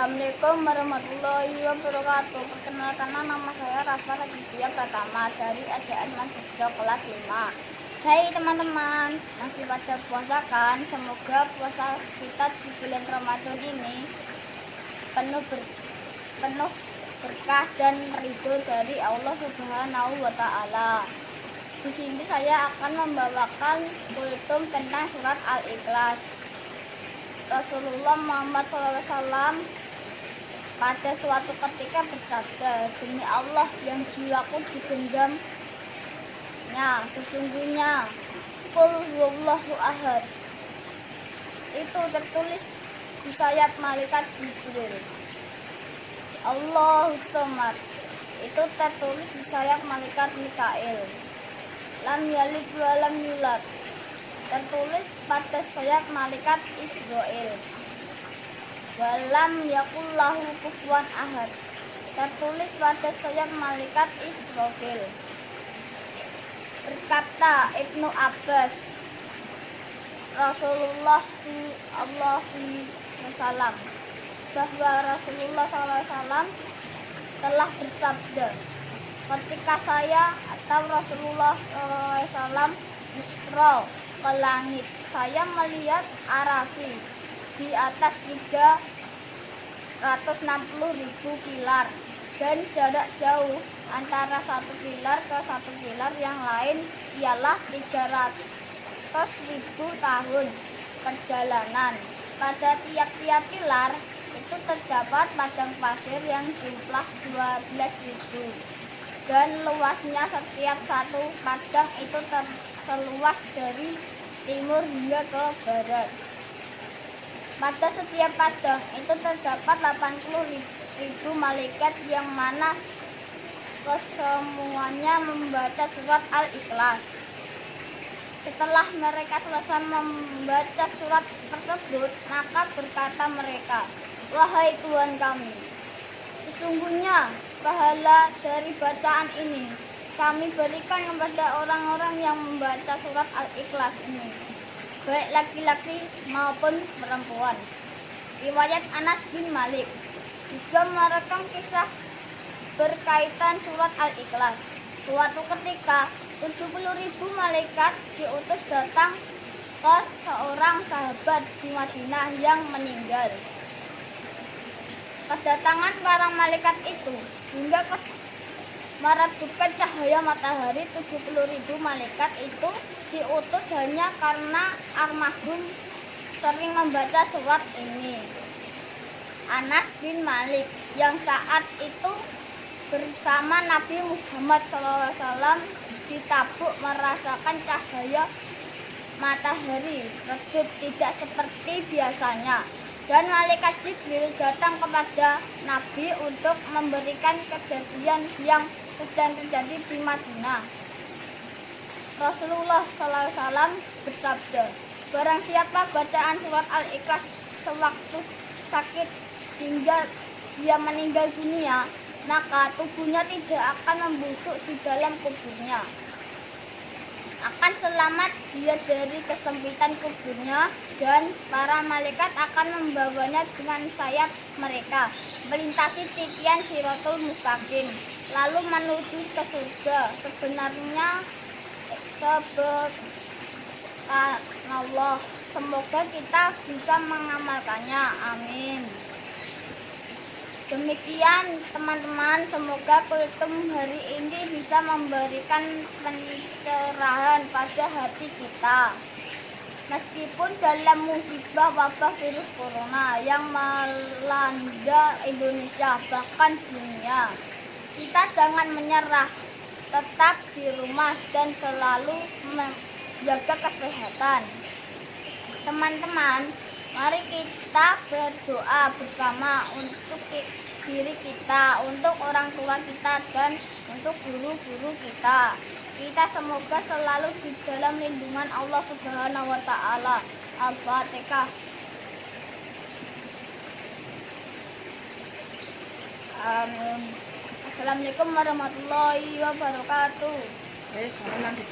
Assalamualaikum warahmatullahi wabarakatuh. Perkenalkan, nama saya Rafa Raditya Pratama dari Ejaan Mansujo kelas 5. Hai teman-teman, masih pada puasa kan? Semoga puasa kita di bulan Ramadan ini penuh berkah dan ridho dari Allah Subhanahu wa Ta'ala. Di sini saya akan membawakan kultum tentang surat Al-Ikhlas. Rasulullah Muhammad SAW pada suatu ketika bersabda, demi Allah yang jiwaku digenggamnya, sesungguhnya Qul huwallahu ahad itu tertulis di sayap malaikat Jibril. Allahu samad itu tertulis di sayap malaikat Mikail. Lam yalid wa lam yulad tertulis pada sayap malaikat Israel. Walam yakullahu kufuwan ahad tertulis pada sayap malaikat Israfil. Berkata Ibnu Abbas, Rasulullah SAW bahwa Rasulullah SAW telah bersabda, ketika saya atau Rasulullah SAW Isra ke langit, saya melihat arasy di atas 360.000 pilar dan jarak jauh antara satu pilar ke satu pilar yang lain ialah 300.000 tahun perjalanan. Pada tiap-tiap pilar itu terdapat padang pasir yang jumlah 12.000 dan luasnya setiap satu padang itu seluas dari timur hingga ke barat. Pada setiap padang itu terdapat 80.000 malaikat yang mana kesemuanya membaca surat Al-Ikhlas. Setelah mereka selesai membaca surat tersebut, maka berkata mereka, wahai Tuhan kami, sesungguhnya pahala dari bacaan ini kami berikan kepada orang-orang yang membaca surat Al-Ikhlas ini, baik laki-laki maupun perempuan. Riwayat Anas bin Malik juga merekam kisah berkaitan surat Al-Ikhlas. Suatu ketika 70.000 malaikat diutus datang ke seorang sahabat di Madinah yang meninggal. Kedatangan para malaikat itu hingga meredupkan cahaya matahari. 70.000 malaikat itu diutus hanya karena almarhum sering membaca surat ini. Anas bin Malik yang saat itu bersama Nabi Muhammad SAW di Tabuk merasakan cahaya matahari redup tidak seperti biasanya. Dan malaikat Jibril datang kepada Nabi untuk memberikan kejadian yang sedang terjadi di Madinah. Rasulullah SAW bersabda, barang siapa bacaan surat Al-Ikhlas sewaktu sakit hingga dia meninggal dunia, maka tubuhnya tidak akan membusuk di dalam kuburnya. Akan selamat dia dari kesempitan kuburnya, dan para malaikat akan membawanya dengan sayap mereka melintasi titian Shiratul Mustaqim lalu menuju ke surga. Sebenarnya subhanallah, semoga kita bisa mengamalkannya, amin. Demikian teman-teman, semoga kultum hari ini bisa memberikan pencerahan pada hati kita. Meskipun dalam musibah wabah virus corona yang melanda Indonesia bahkan dunia, kita jangan menyerah, tetap di rumah dan selalu menjaga kesehatan. Teman-teman, mari kita berdoa bersama untuk diri kita, untuk orang tua kita, dan untuk guru-guru kita. Kita semoga selalu di dalam lindungan Allah Subhanahu wa Ta'ala. Al-Fatihah. Amin. Assalamualaikum warahmatullahi wabarakatuh. Wes, nanti